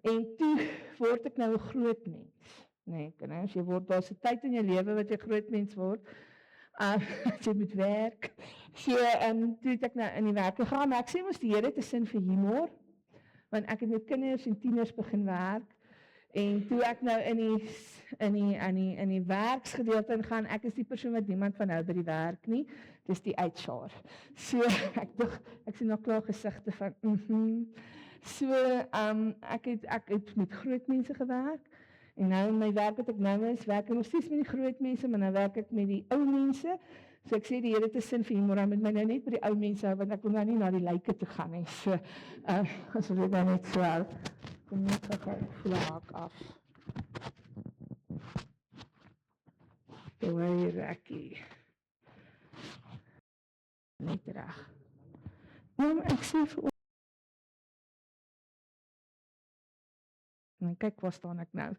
En toe word ek nou 'n groot mens. Nee, kinders, jy word daar's 'n tyd in jou lewe wat jy groot mens word. As jy moet werk. So, toe het ek nou in die werk gegaan, maar ek sê mos die Here het 'n sin vir humor, want ek het met kinders en tieners begin werk. En toe ek nou in die werksgedeelte ingaan, ek is die persoon wat niemand van hou by die werk nie, dis die HR. So, ek sien nog klaar gesigte van, So, ek het met groot mense gewerk, en nou in my werk wat ek nou is, werk ek nog steeds met die groot mense, maar nou werk ek met die ou mense. So ek sê die Here het 'n sin vir humor, met my nou net by die ou mense hou, want ek wil nou nie na die lyke toe gaan nie. So, as dit nou net so hou. Kom net gou vlak af. Doei, Rekkie. Net reg. Ek sê vir en kyk waar staan ek nou.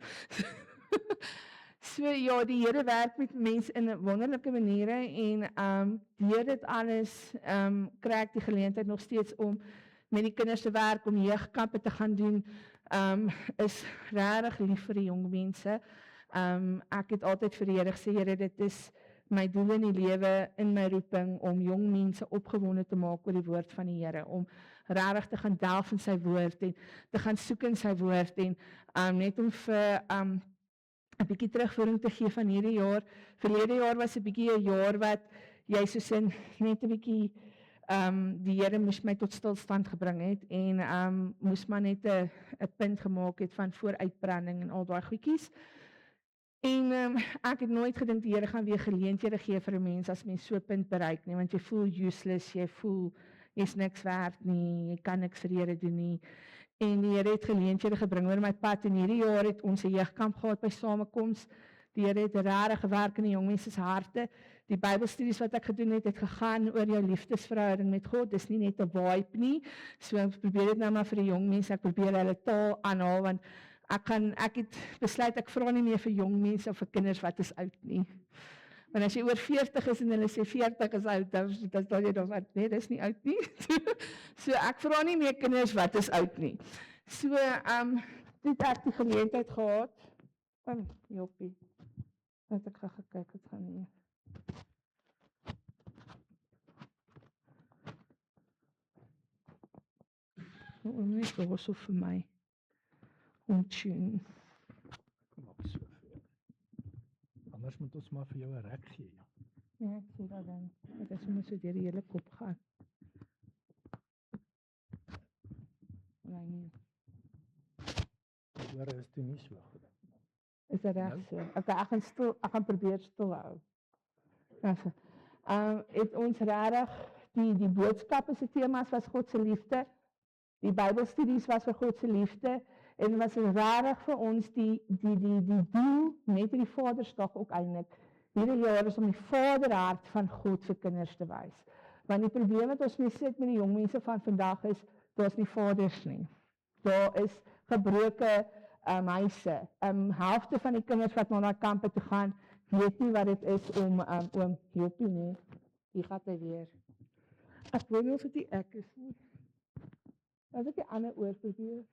So ja, die Here werk met mense in 'n wonderlike maniere en deur dit alles kry ek die geleentheid nog steeds om met die kinders te werk, om jeugkampe te gaan doen. Is regtig lief vir die jong mense. Ek het altyd vir die Here gesê, Here, dit is my doel in die lewe, in my roeping, om jong mense opgewonde te maak oor die woord van die Here, om regtig te gaan delf in sy woord en te gaan soek in sy woord en net om vir 'n bietjie terugvoering te gee van hierdie jaar. Verlede jaar was 'n bietjie 'n jaar wat jy soos in net 'n bietjie die Here moes my tot stilstand gebring het en moes maar net 'n punt gemaak het van vooruitbranding en al daai goedjies. En ek het nooit gedink die Here gaan weer geleenthede gee vir 'n mens as mens so 'n punt bereik nie, want jy voel useless, jy voel jy's niks werd nie, jy kan niks vir die Here doen nie. En die Here het geleenthede gebring oor my pad, en hierdie jaar het ons 'n jeugkamp gehad by samekoms. Die Here het regtig gewerk in die jong mense se harte. Die Bybelstudies wat ek gedoen het gegaan oor jou liefdesverhouding met God. Dis nie net 'n vibe nie. So ek probeer dit nou maar vir die jong mense, ek probeer hulle taal aanhaal, want ek het besluit ek vra nie meer vir jong mense of vir kinders wat is oud nie. Want as jy oor 40 is en hulle sê 40 is oud, dan sal jy dan wat, nee, dis nie oud nie. So ek vra nie meer kinders wat is oud nie. So toe het ek die geleentheid gehad. Joppie. Wat ek gekyk het gaan hier. Net was so vir my. Ontjien. Kom op so veel. Anders moet ons maar vir jou 'n rek gee. Ja, ek sien dat dan. Dit is sommer so deur die hele kop gaan. Nee. Hoor, is toe nie so goed. Is dit reg so? Ek gaan probeer stil hou. Het ons regtig die boodskappe se temas was God se liefde. Die Bybelstudies was vir God se liefde. En was regtig vir ons die doel met die Vadersdag ook eintlik. Hierdie jaar is om die vaderhart van God vir kinders te wys. Want die probleem wat ons mee sit met die jong mense van vandag is, daar's nie vaders nie. Daar is gebroke huise. Helfte van die kinders wat na kampe toe gaan, weet nie wat dit is om Joppie nie. Hier gaat hy weer. Ek weet nie of dit ek is nie. As ek die ander oor probeer.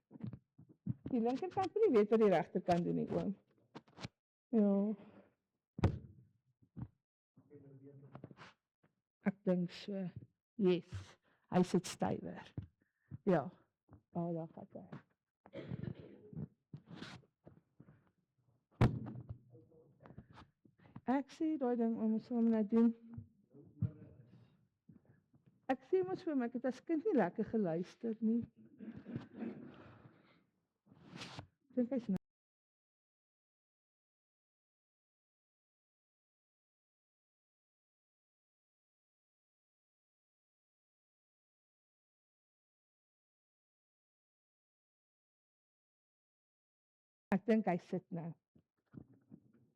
Die linkerkant nie weet wat die regterkant doen nie, oom. Ja. Ek dink so. Yes. Hy sit stywer. Ja. Daar gaat hy. Ek sê daai ding ons moet nou doen. Ek sê mos vir my, ek het as kind nie lekker geluister nie. Dink hy's nou. Ek dink hy sit nou.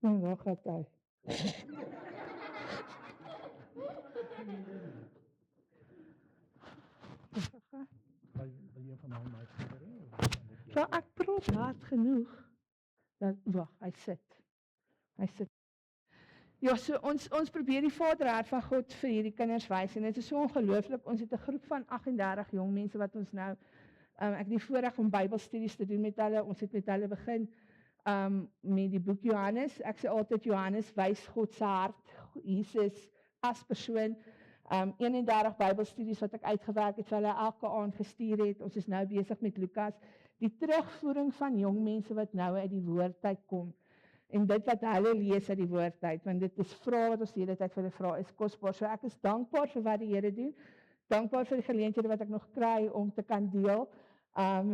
En waar gaat hy? Ja, ek praat hard genoeg. Wag, hy sit. Ja, so ons probeer die vaderhart van God vir hierdie kinders wys en dit is so ongelooflik. Ons het 'n groep van 38 jong mense wat ons nou Ek het die voorreg om Bybelstudies te doen met hulle. Ons het met hulle begin met die boek Johannes. Ek sê altyd Johannes wys God se hart, Jesus as persoon. 31 Bybelstudies wat ek uitgewerk het vir hulle elke aand gestuur het. Ons is nou besig met Lukas. Die terugvoering van jong mense wat nou uit die woord uitkom. En dit wat hulle lees uit die woord uit, want dit is vrae wat ons die hele tyd vir hulle vra, is kosbaar. So ek is dankbaar vir wat die Here doen. Dankbaar vir die geleenthede wat ek nog kry om te kan deel.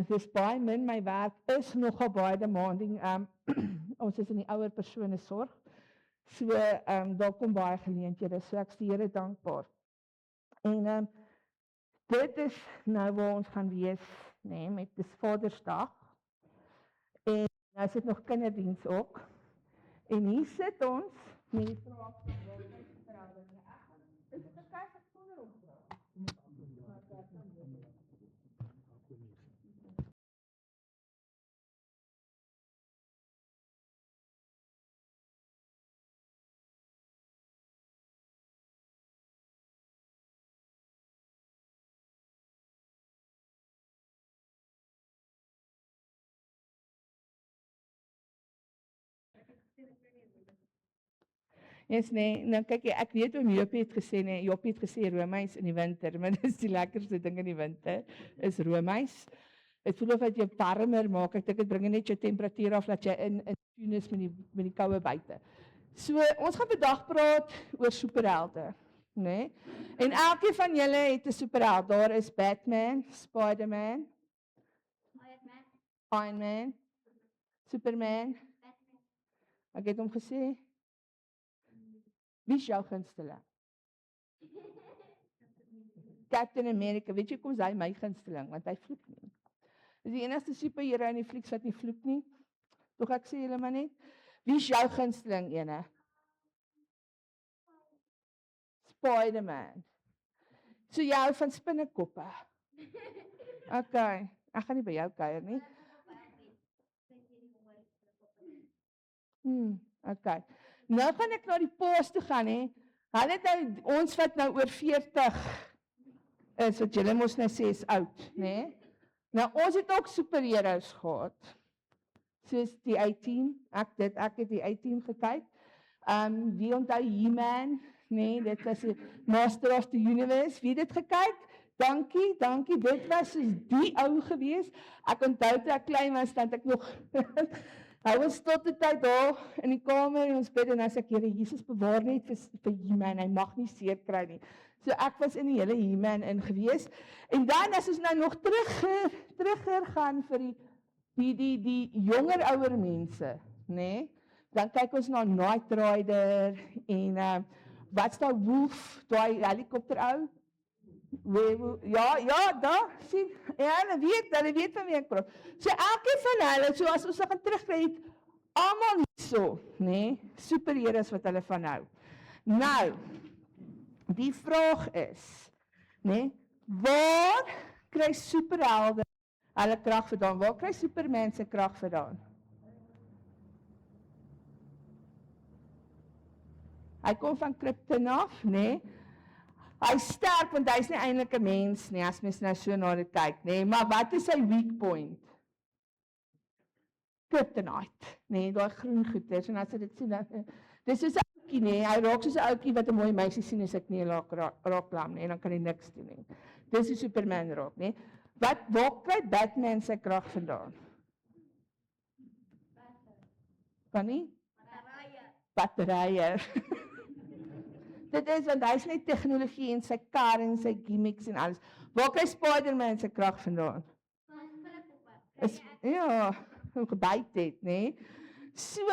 Dis baie min, my werk is nogal baie demanding. Ons is in die ouer persone sorg. So daar kom baie geleenthede, so ek is die Here dankbaar. En dit is nou waar ons gaan wees, nee, met dis Vadersdag. En nou sit nog kinderdiens ook. En hier sit ons met die vraag van verhoudinge. Is dit oké as ek sonder hom praat? Yes, nee, nou kyk jy, ek weet oom Jopie het gesê, nee, Jopie het gesê roomys in die winter, maar dis die lekkerste ding in die winter, is roomys. Het voel of het jou warmer maak, ek dink het bring net jou temperatuur af, dat jy in tune is met die koue buite. So, ons gaan vandag praat oor superhelde, nee? En elkeen van julle het 'n superheld, daar is Batman, Spider-Man, Iron Man, Superman, ek het hom gesê, wie is jou gunsteling? Captain America, weet jy kom is hy my gunsteling, want hy vloek nie. Dis die enigste superhero in die flieks wat nie vloek nie. Tog ek sê julle maar net, wie is jou gunsteling ene? Spider-Man. So jy hou van spinnekoppe? OK, ek gaan nie by jou kuier nie. OK. Nou gaan ek na die paas toe gaan, hè. Hulle het nou, ons wat nou oor 40 is, wat julle mos nou sê is oud, né? Nou, ons het ook superheroes gehad. Soos die A-Team, ek het die A-Team gekyk. Wie onthou He-Man, né? Dit was die Master of the Universe. Wie het dit gekyk? Dankie, dit was soos die ou gewees. Ek onthou toe ek klein was, dat ek nog hy was tot die tyd daar in die kamer in ons bed en as ek, Here Jesus bewaar net vir He-Man, hy mag nie seer kry nie. So ek was in die hele He-Man in gewees. En dan as ons nou nog teruggeer gaan vir die jonger ouer mense, né? Dan kyk ons na Knight Rider en wat's daai Wolf, daai helikopter ou? Ja, daar, sien, ja, hulle weet van wie ek praat. So elkeen van hulle, so as ons gaan terugkry het, almal hierso, né, superheroes wat hulle van hou. Nou, die vraag is, né, waar kry superhelde hulle krag vandaan? Waar kry Superman se krag vandaan? Hy kom van Krypton af, né? Hy is sterk, want hy is nie eintlik 'n mens nie, as mens nou so na dit kyk, nee, maar wat is sy weak point? Kryptonite, nee, daai groen goeders, en as jy dit sien, dis soos 'n ouetjie, nee, hy raak soos 'n ouetjie wat 'n mooi meisie sien, as ek nie raak lam, nee, dan kan hy niks doen nie. Dis die Superman raak, nee. Waar kry Batman sy krag vandaan? Kan nie? Batterye. Dit is, want hy is net tegnologie en sy kar en sy gimmicks en alles. Waar kry Spider-Man sy krag vandaan? Ja, hoe gebyt het, né? So,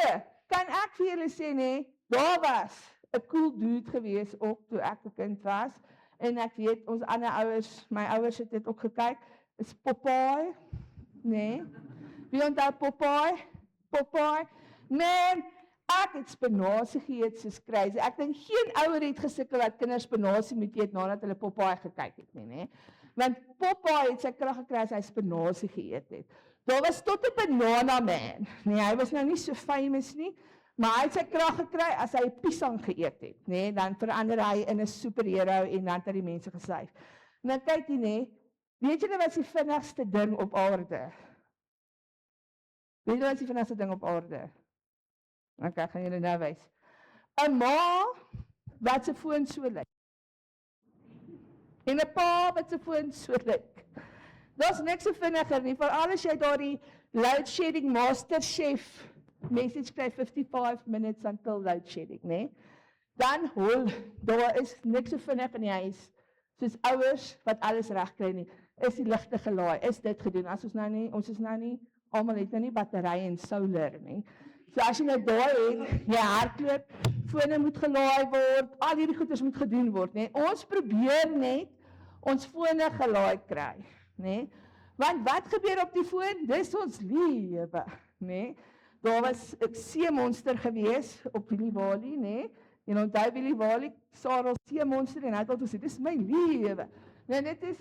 kan ek vir julle sê, né, daar was 'n cool dude gewees ook toe ek 'n kind was. En ek weet, ons ander ouers, my ouers het dit ook gekyk, is Popeye, né? Wie onthou Popeye? Man, ek het spinasie geëet soos crazy. Ek dink geen ouer het gesukkel dat kinders spinasie moet eet nadat hulle Popeye gekyk het nie, né? Want Popeye het sy krag gekry as hy spinasie geëet het. Daar was tot 'n Banana Man. Nee, hy was nou nie so famous nie, maar hy het sy krag gekry as hy 'n piesang geëet het, né? Dan verander hy in 'n superhero en dan het hy die mense gesave. Nou kyk jy, né? Weet julle wat is die vinnigste ding op aarde? Weet julle wat is die vinnigste ding op aarde? Ok, ek gaan julle nou wys. 'n Ma wat se foon so lyk. En 'n pa wat se foon so lyk. Daar's niks so vinniger nie, veral as jy daardie load shedding master chef message kry 55 minutes until load shedding, né? Dan hol, daar is niks so vinnig in die huis, soos ouers wat alles reg kry nie. Is die ligte gelaai, is dit gedoen, as ons is nou nie, almal het nou nie batterye en solar nie. So as jy nou daar het, jy hardloop, fone moet gelaai word, al hierdie goeders moet gedoen word, né? Ons probeer net ons fone gelaai kry, né? Want wat gebeur op die foon? Dis ons lewe, né? Daar was 'n seemonster gewees op Willie Valley, né? En onthou Willie Valley, Sarah seemonster en hy het altyd gesê, dis my lewe. Nou dit is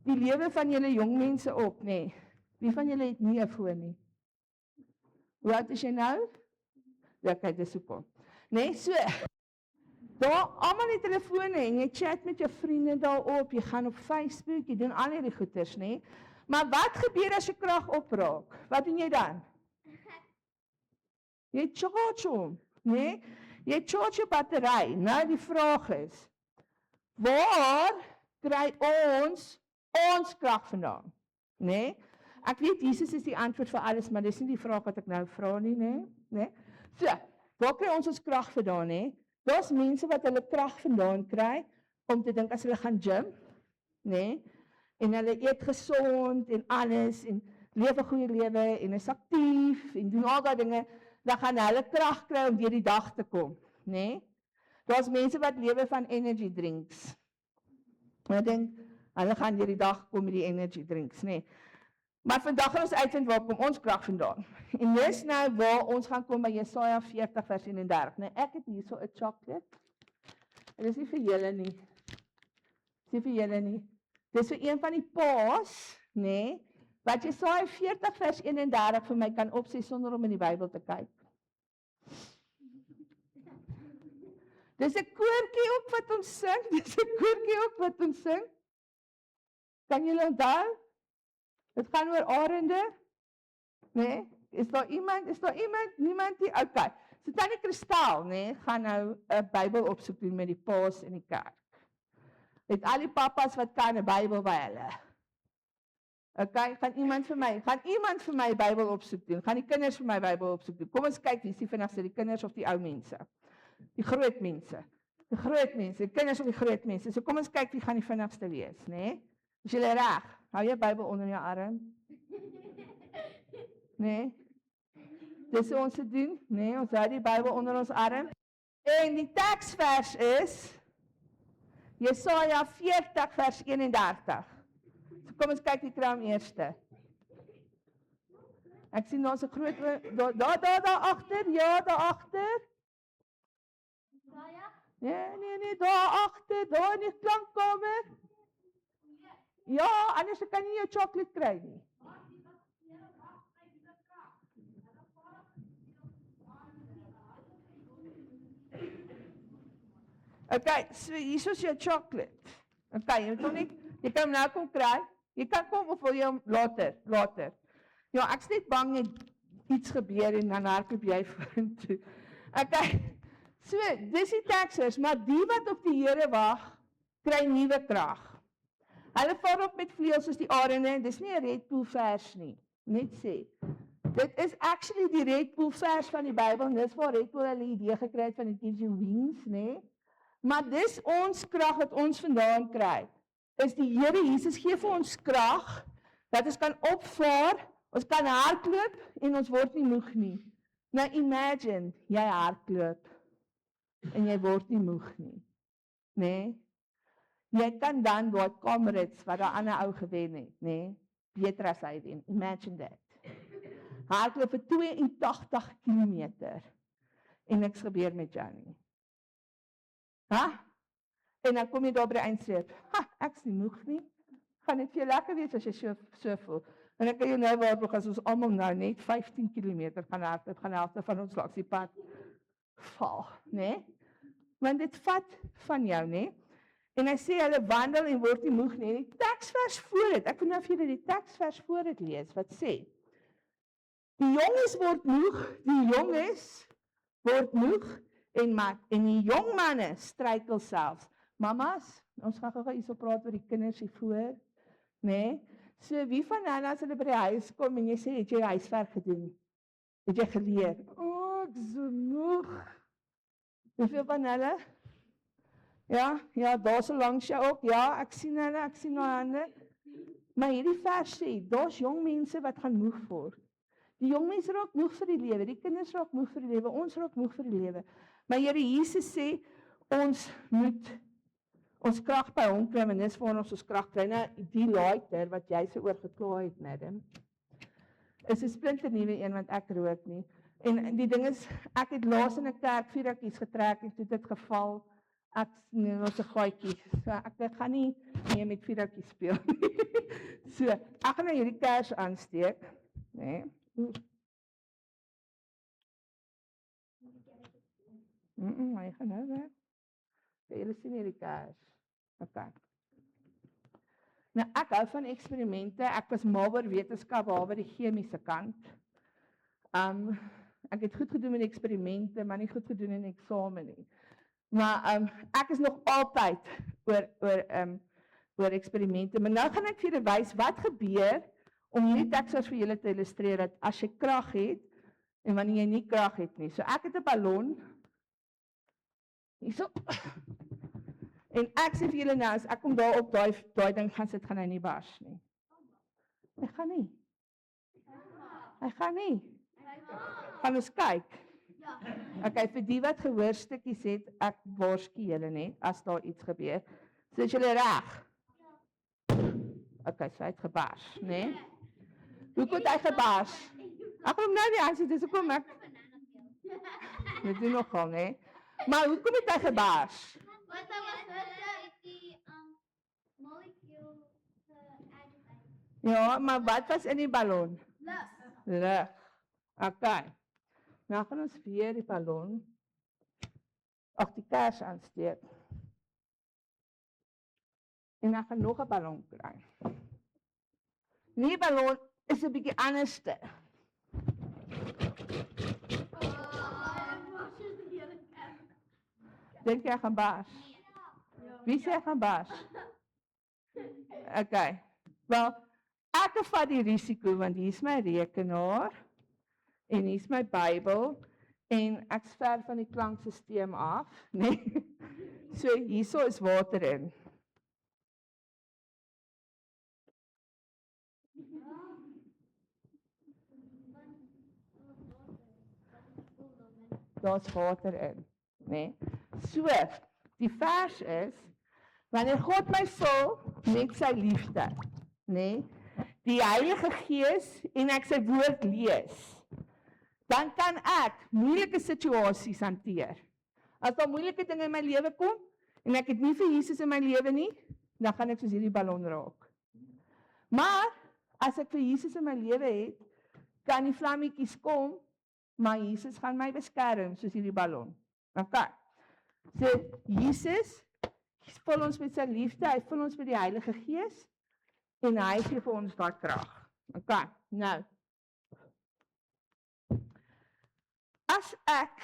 die lewe van julle jong mense ook, né? Wie van julle het nie 'n foon nie? Hoe oud is jy nou? Ja, kyk, dis hoekom. Né, so. Daar almal het telefone en jy chat met jou vriende daarop, jy gaan op Facebook, jy doen al hierdie goeters, né? Maar wat gebeur as jy krag opraak? Wat doen jy dan? Jy charge hom, né? Jy charge jou battery. Nou die vraag is, waar kry ons krag vandaan? Né? Ek weet Jesus is die antwoord vir alles, maar dis nie die vraag wat ek nou vra nie, né? So, waar kry ons krag vandaan, né? Daar's mense wat hulle krag vandaan kry om te dink as hulle gaan gym, né? En hulle eet gesond en alles en leef 'n goeie lewe en is aktief en doen al daai dinge, dan gaan hulle krag kry om deur die dag te kom, né? Daar's mense wat lewe van energy drinks. En ek dink hulle gaan deur die dag kom met die energy drinks, né? Maar vandag gaan ons uitvind waar kom ons krag vandaan. En dis nou waar ons gaan kom by Jesaja 40 vers 31, né? Ek het hierso 'n chocolate. En dis nie vir julle nie. Dis nie vir julle nie. Dis vir een van die paas, né? Wat Jesaja 40 vers 31 vir my kan opsê sonder om in die Bybel te kyk. Dis 'n koortjie ook wat ons sing, dis 'n koortjie ook wat ons sing. Kan julle onthou? Dit gaan oor arende, né? Is daar iemand? Niemand nie? Okay. So Tannie Kristal, né, gaan nou 'n Bybel opsoek doen met die paas in die kerk. Het al die pappas wat kan 'n Bybel by hulle. Okay, gaan iemand vir my Bybel opsoek doen? Gaan die kinders vir my Bybel opsoek doen? Kom ons kyk, wie is die vinnigste, die kinders of die ou mense? Die groot mense. Die groot mense, die kinders of die groot mense. So kom ons kyk wie gaan die vinnigste wees, né? Is julle reg? Hou jy Bybel onder jou arm? Nee. Dis hoe ons dit doen, nee, ons hou die Bybel onder ons arm. En die teksvers is Jesaja 40 vers 31. So kom ons kyk die kram eerste. Ek sien daar's 'n groot daar agter, ja, daar agter. Jesaja? Nee, daar agter, daar in die klankkamer. Ja, anders kan jy jou chocolate kry nie. Okay, so hier is jou chocolate. Okay, jy kan hom nou kom kry. Jy kan kom of wil jy hom later. Ja, ek's net bang net iets gebeur en dan hardloop jy vorentoe. Okay. So, dis die teksers, maar die wat op die Here wag, kry nuwe krag. Hulle vaar op met vleuels soos die arende, dis nie 'n Red Bull vers nie, net sê. Dit is actually die Red Bull vers van die Bybel, en dis waar Red Bull hulle idee gekry het van die gives you wings, né? Maar dis ons krag wat ons vandaan kry. Is die Here Jesus gee vir ons krag, dat ons kan opvaar, ons kan hardloop, en ons word nie moeg nie. Nou imagine, jy hardloop, en jy word nie moeg nie, né? Jy kan dan daai Comrades wat daai ander ou gewen het, né? Beter as hy wen. Imagine that. Hardloop vir 82 km en niks gebeur met jou nie. Ha? En dan kom jy daar by die eindstreep. Ha, ek's nie moeg nie. Gaan dit vir jou lekker wees as jy so voel. En ek kan jou nou waarborg as ons almal nou net 15 km gaan hardloop, gaan helfte van ons langs die pad val, né? Want dit vat van jou, né? En hy sê hulle wandel en word nie moeg nie. Die teksvers voor dit. Ek wil nou vir julle die teksvers voor dit lees wat sê: Die jonges word moeg en die jong manne struikel selfs. Mamas, ons gaan gou hierso praat oor die kinders hier voor, né? So wie van hulle as hulle by die huis kom en jy sê het jy huiswerk gedoen? Het jy geleer? O, ek is so moeg. Hoeveel van hulle? Ja, daar so langs jou ook. Ja, ek sien hulle, ek sien haar hande. Maar hierdie vers sê, daar's jong mense wat gaan moeg word. Die jong mense raak moeg vir die lewe, die kinders raak moeg vir die lewe, ons raak moeg vir die lewe. Maar Here Jesus sê, ons moet ons krag by hom kry, en dis waar ons krag kry. Nou, die lighter wat jy so oor geklaai het, madam, is 'n splinternuwe een, want ek rook nie. En die ding is, ek het laas in 'n kerk 4 rakkies getrek, en toe het dit geval, ek was 'n gaatjie, so ek gaan nie meer met 4 rakkies speel nie. So, ek gaan nou hierdie kers aansteek, né? Hy gaan nou weg. Julle sien hierdie kers. Okay. Nou, ek hou van eksperimente. Ek was mal oor wetenskap, behalwe die chemiese kant. Ek het goed gedoen met eksperimente, maar nie goed gedoen in eksamen nie. Maar ek is nog altyd oor eksperimente. Maar nou gaan ek vir julle wys wat gebeur om hierdie teksvers vir julle te illustreer dat as jy krag het en wanneer jy nie krag het nie. So ek het 'n ballon. Hierso. En ek sê vir julle nou, as ek kom daar op daai ding gaan sit, gaan hy nie bars nie. Hy gaan nie. Gaan ons kyk. Okay, vir die wat gehoor stukkies het, ek waarsku julle net as daar iets gebeur. So is julle reg? Okay, so hy het gebars, né? Hoekom het hy gebars? Ek kom nou nie aan sê, dis hoekom ek dit doen nogal, né? Maar hoekom het hy gebars? Wat was die molecule agitate? Ja, maar wat was in die ballon? Lug. Okay. Nou gaan ons weer die ballon, die kers aansteek. En dan gaan nog 'n ballon kry. Die ballon is 'n bietjie anderste. Dink jy gaan bars? Wie sê gaan bars? Okay. Wel, ek vat die risiko want hier is my rekenaar en hier is my Bybel en ek is ver van die klankstelsel af, né? So hierso is water in. Daar's water in, né? So, die vers is, wanneer God my vul met sy liefde, né? Die Heilige Gees en ek sy woord lees, dan kan ek moeilike situasies hanteer. As daar moeilike dinge in my lewe kom, en ek het nie vir Jesus in my lewe nie, dan gaan ek soos hierdie ballon raak. Maar, as ek vir Jesus in my lewe het, kan die vlammetjies kom, maar Jesus gaan my beskerm, soos hierdie ballon. Okay. So, Jesus vul ons met sy liefde, hy vul ons met die Heilige Gees, en hy gee vir ons daai krag. Okay, nou. As ek,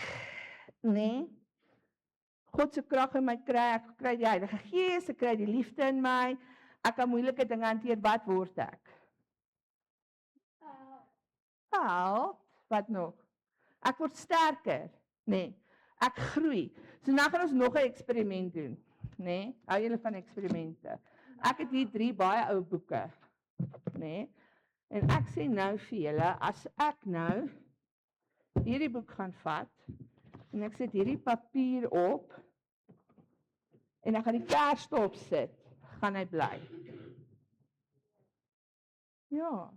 nee, God se krag in my kry, ek kry die Heilige Gees, ek kry die liefde in my, ek kan moeilike dinge hanteer, wat word ek? Wat nog? Ek word sterker, nee, ek groei. So nou gaan ons nog 'n eksperiment doen, nee, hou julle van eksperimente. Ek het hier 3 baie ou boeke, nee, en ek sê nou vir julle, as ek nou hierdie boek gaan vat, en ek sit hierdie papier op, en ek gaan die kers daarop sit, gaan hy bly. Ja.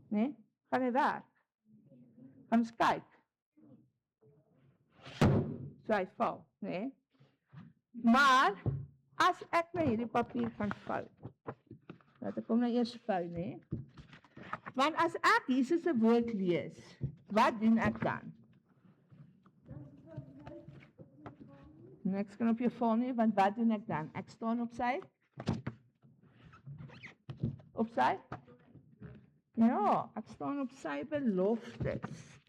Nee, gaan hy werk. Gaan ons kyk. So hy val, nee. Maar, as ek nou hierdie papier gaan vou, laat ek hom nou eers vou, nee. Want as ek Jesus se woord lees, wat doen ek dan? Niks kan op jou val nie, want wat doen ek dan? Ek staan op sy? Op sy? Ja, ek staan op sy beloftes.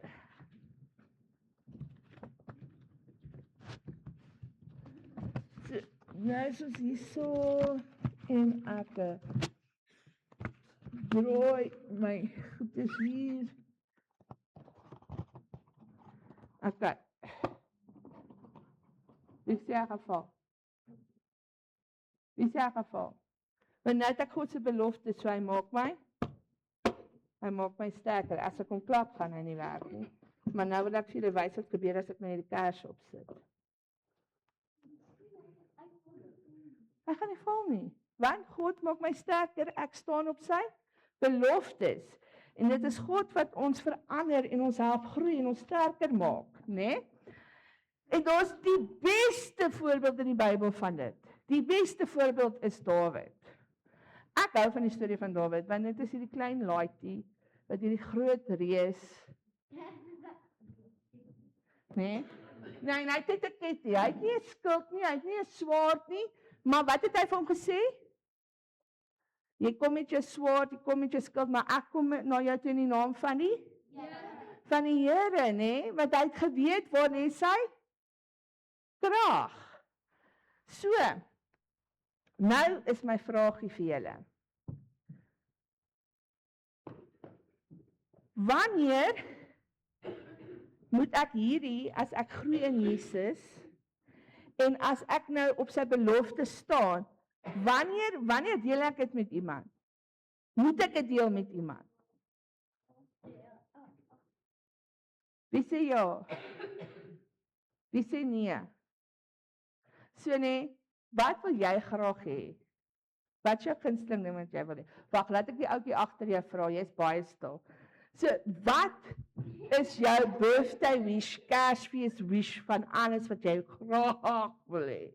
Nou is ons hierso en ek draai my goedes hier. Okay. Wie is jy geval? Wie is jy geval? Want nou het ek God se belofte, so hy maak my sterker. As ek hom klap, gaan hy nie werk nie. Maar nou wil ek vir julle wys wat gebeur as ek nou hierdie kers opsit. Hy gaan nie val nie. Want God maak my sterker, ek staan op sy beloftes. En dit is God wat ons verander en ons help groei en ons sterker maak, né? En daar's die beste voorbeeld in die Bybel van dit. Die beste voorbeeld is Dawid. Ek hou van die storie van Dawid, want dit is hierdie klein laaitjie wat hierdie groot reus, né? Nee, hy het net 'n ketting. Hy het nie 'n skild nie, hy het nie 'n swaard nie, maar wat het hy vir hom gesê? Jy kom met jou swaard, jy kom met jou skild, maar ek kom na jou toe in die naam van die van die Here, né? Want hy het geweet waar lê sy krag. So, nou is my vraagie vir julle. Wanneer moet ek hierdie, as ek groei in Jesus, en as ek nou op sy belofte staan, wanneer deel ek dit met iemand? Moet ek dit deel met iemand? Wie sê ja? Wie sê nee? So nee, wat wil jy graag hê? Wat is jou gunsteling ding wat jy wil hê? Wag, laat ek die ouetjie agter jou vra, jy's baie stil. So, wat is jou birthday wish, Kersfees wish van alles wat jy graag wil hê?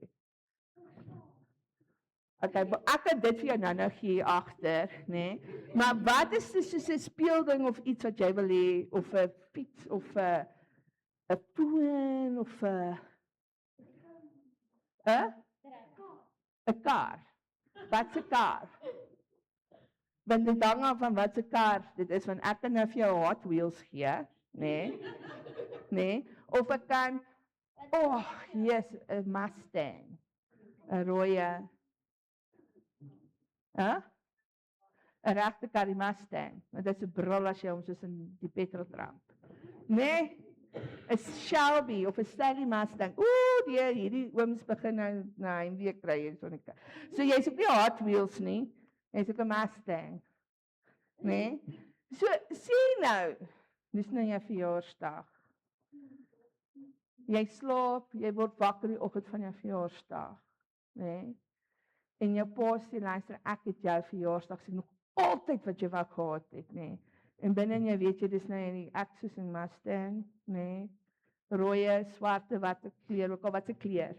Okay, ek kan dit vir jou nou gee agter, né? Maar wat is dit soos 'n speelding of iets wat jy wil hê, of 'n fiets of 'n foon of 'n kar? Wat 'n kar? Want dit hang af van wat 'n kar dit is, want ek kan nou vir jou Hot Wheels gee, né? Nee, of ek kan, yes, 'n Mustang, 'n rooi, 'n regte kar, die Mustang, want dit is 'n brul as jy hom soos in die petrol tramp. Nee, 'n Shelby of 'n Sally Mustang. Hierdie ooms begin nou na 'n week kry hier so 'n kar. So jy's op nie Hot Wheels nie, jy's op 'n Mustang. Nee? So sien nou, dis nou jou verjaarsdag. Jy slaap, jy word wakker die oggend van jou verjaarsdag, né? En jou pa sê, luister, ek het jou verjaarsdag sien nog altyd wat jy wou gehad het, né? En binne jy weet jy dis nou in ek soos 'n Mustang, né? Rooi, swarte, wat 'n kleur ook al, wat 'n kleur.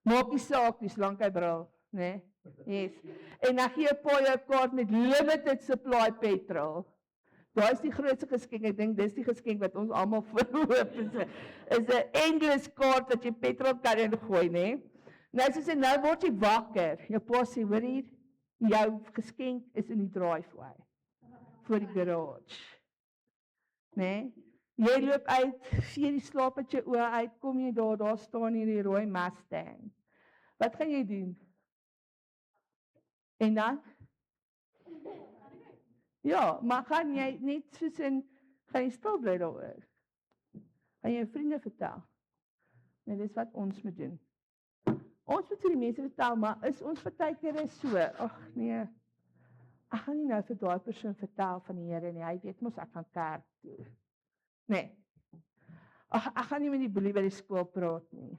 Maak nie saak nie, solank hy brul, né? Yes. En dan gee pa jou kaart met limited supply petrol. Daai is die grootste geskenk. Ek dink dis die geskenk wat ons almal verhoop is 'n endless kaart wat jy petrol kan ingooi, né? Nou soos nou word jy wakker. Jou pa sê, hoor hier, jou geskenk is in die driveway voor die garage. Né? Jy loop uit, vee die slaap uit jou oë uit, kom jy daar staan hierdie rooi Mustang. Wat gaan jy doen? En dan? Ja, maar gaan jy net soos gaan jy stil bly daaroor? Gaan jy jou vriende vertel? Nee, dis wat ons moet doen. Ons moet vir die mense vertel, maar is ons partykeer so, ag nee, ek gaan nie nou vir daai persoon vertel van die Here nie, hy weet mos ek gaan kerk toe. Nee, ag, ek gaan nie met die boelie by die skool praat nie.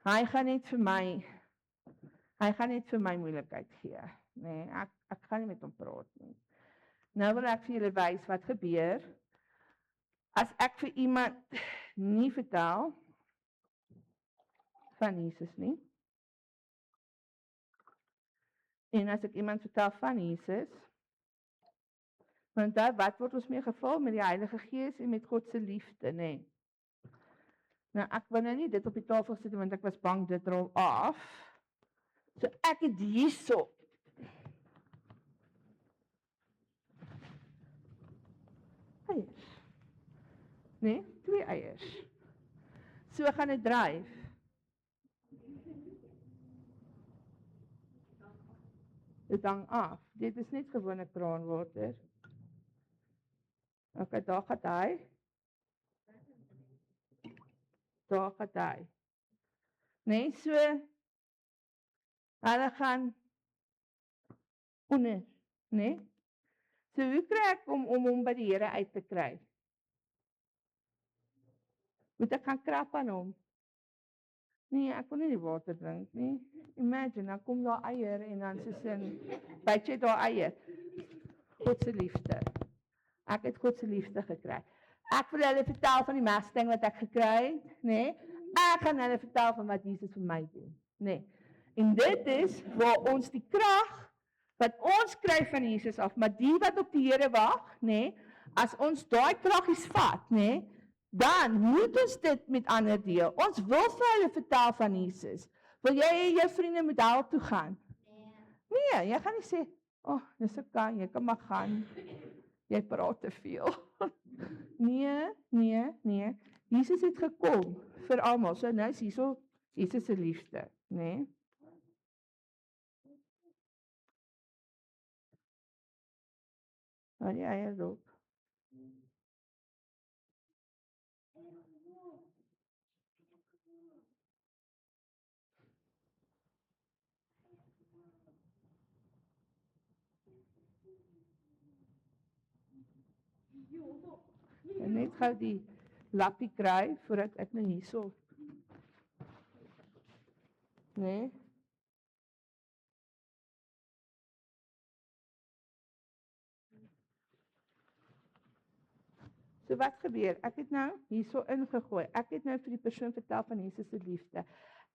Hy gaan net vir my moeilikheid gee. Nee, ek gaan nie met hom praat nie. Nou wil ek vir julle wys wat gebeur as ek vir iemand nie vertel van Jesus nie. En as ek iemand vertel van Jesus, want daar wat word ons mee gevul met die Heilige Gees en met God se liefde, nê? Nou, ek wou nou nie dit op die tafel sit, want ek was bang dit rol af. So ek het hierso. Eiers. Nee, 2 eiers. So gaan dit dryf. Dit hang af. Dit is net gewone kraanwater. Okay, daar gaan hy. Daar gaan hy. Nee, so hulle gaan onder, nee? So hoe kry ek om hom by die Here uit te kry? Moet ek gaan krap aan hom? Nee, ek wil nie die water drink nie. Imagine, dan kom daar eier en dan sê sin, weet jy daar eier? God se liefde. Ek het God se liefde gekry. Ek wil hulle vertel van die mesting wat ek gekry het, nee? Ek gaan hulle vertel van wat Jesus vir my doen, nee? En dit is waar ons die krag wat ons kry van Jesus af, maar die wat op die Here wag, nee? As ons daai kraggies vat, nee? Dan moet ons dit met ander deel. Ons wil vir hulle vertel van Jesus. Wil jy en jou vriende moet hel toe gaan? Nee, jy gaan nie sê, dis okay, jy kan maar gaan. Jy praat te veel. Nee. Jesus het gekom vir almal. So nou is hierso Jesus se liefde, nee? Die eiers op. En net gou die lappie kry voordat ek nou hierso. Nee. So wat gebeur? Ek het nou hierso ingegooi. Ek het nou vir die persoon vertel van Jesus se liefde.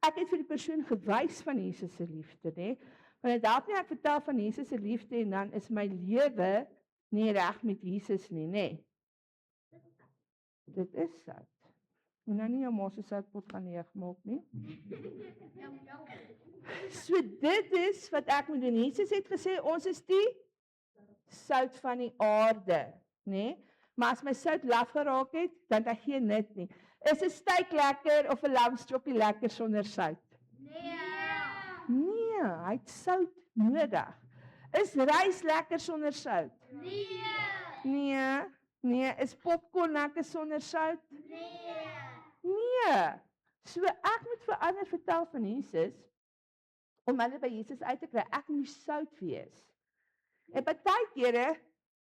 Ek het vir die persoon gewys van Jesus se liefde, né? Want dit help nie ek vertel van Jesus se liefde en dan is my lewe nie reg met Jesus nie, né? Dit is sout. En nou nie jou mos se soutpot gaan leegmaak nie. So dit is wat ek moet doen. Jesus het gesê ons is die sout van die aarde, né? Maar as my sout laf geraak het, dan het hy geen nut nie. Is 'n steak lekker of 'n lamstokkie lekker sonder sout? Nee, hy het sout nodig. Is rys lekker sonder sout? Nee, is popcorn lekker sonder sout? Nee. So ek moet vir ander vertel van Jesus om hulle by Jesus uit te kry. Ek moet sout wees. En partykeer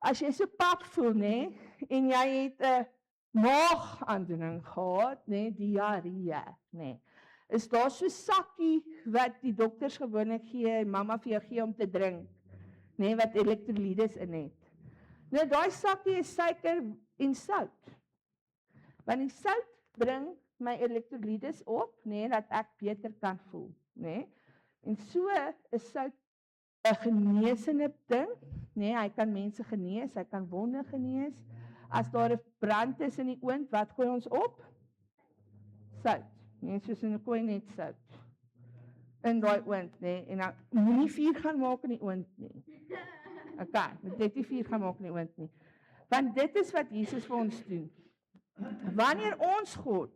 as jy so pap voel, né, en jy het 'n maagaandoening gehad, né, diarree, né. Is daar so 'n sakkie wat die dokters gewoonlik gee en mamma vir jou gee om te drink, né, wat elektrolytes in het. Nou daai sakkie is suiker en sout. Want die sout bring my elektrolytes op, né, dat ek beter kan voel, né. En so is sout 'n genesende ding, nee, hy kan mense genees, hy kan wonde genees. As daar 'n brand is in die oond, wat gooi ons op? Sout. Nee, soos in 'n kooi net sout. In daai oond, nee, en dan moenie vuur gaan maak in die oond nie. Okay, moet net nie vuur gaan maak in die oond nie. Want dit is wat Jesus vir ons doen. Wanneer ons God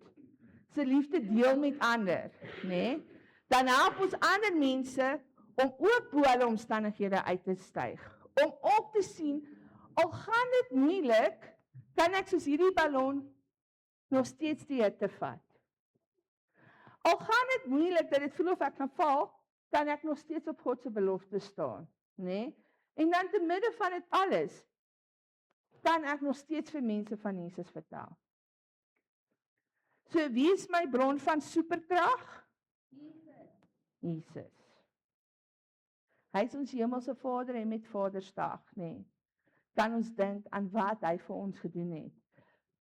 se liefde deel met ander, nee, dan help ons ander mense om ook bo hulle omstandighede uit te styg. Om ook te sien, al gaan dit moeilik, kan ek soos hierdie ballon nog steeds die hitte vat. Al gaan dit moeilik dat dit voel of ek gaan val, kan ek nog steeds op God se belofte staan, né? En dan te midde van dit alles, kan ek nog steeds vir mense van Jesus vertel. So wie is my bron van superkrag? Jesus. Hy is ons hemelse Vader en met Vadersdag, né? Kan ons dink aan wat hy vir ons gedoen het.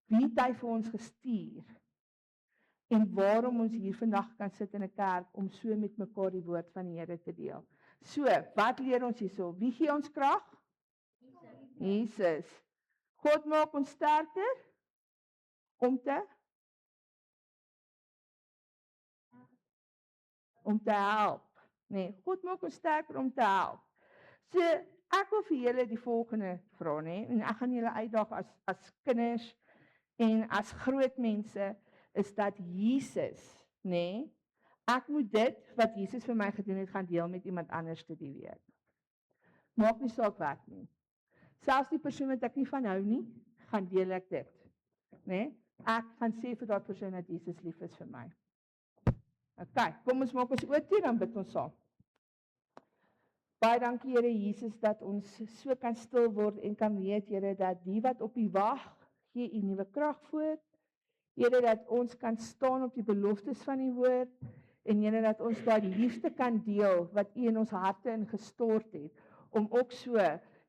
Wie het hy vir ons gestuur? En waarom ons hier vandag kan sit in 'n kerk om so met mekaar die woord van die Here te deel. So, wat leer ons hierso? Wie gee ons krag? Jesus. God maak ons sterker om te om te help. Nee, God maak ons sterker om te help. So, ek wil vir julle die volgende vra, nee, en ek gaan julle uitdaag as kinders en as groot mense, is dat Jesus, nee, ek moet dit wat Jesus vir my gedoen het, gaan deel met iemand anders die week. Maak nie saak wat nie. Selfs die persoon wat ek nie van hou nie, gaan deel ek dit. Nee? Ek gaan sê vir daardie persoon dat Jesus lief is vir my. OK, kom ons maak ons oë toe, dan bid ons saam. Baie dankie Here Jesus dat ons so kan stil word en kan weet Here dat die wat op U wag, gee U nuwe krag voort. Here dat ons kan staan op die beloftes van U woord en Here dat ons daai liefde kan deel wat U in ons harte ingestort het om ook so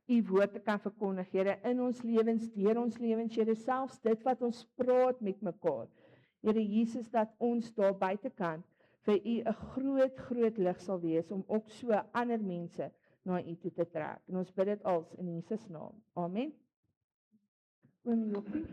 U woord te kan verkondig, Here, in ons lewens, deur ons lewens, Here, selfs dit wat ons praat met mekaar. Here Jesus, dat ons daar buitekant vir U 'n groot lig sal wees om ook so ander mense na U toe te trek. En ons bid dit als in Jesus naam. Amen. Oom Joppie.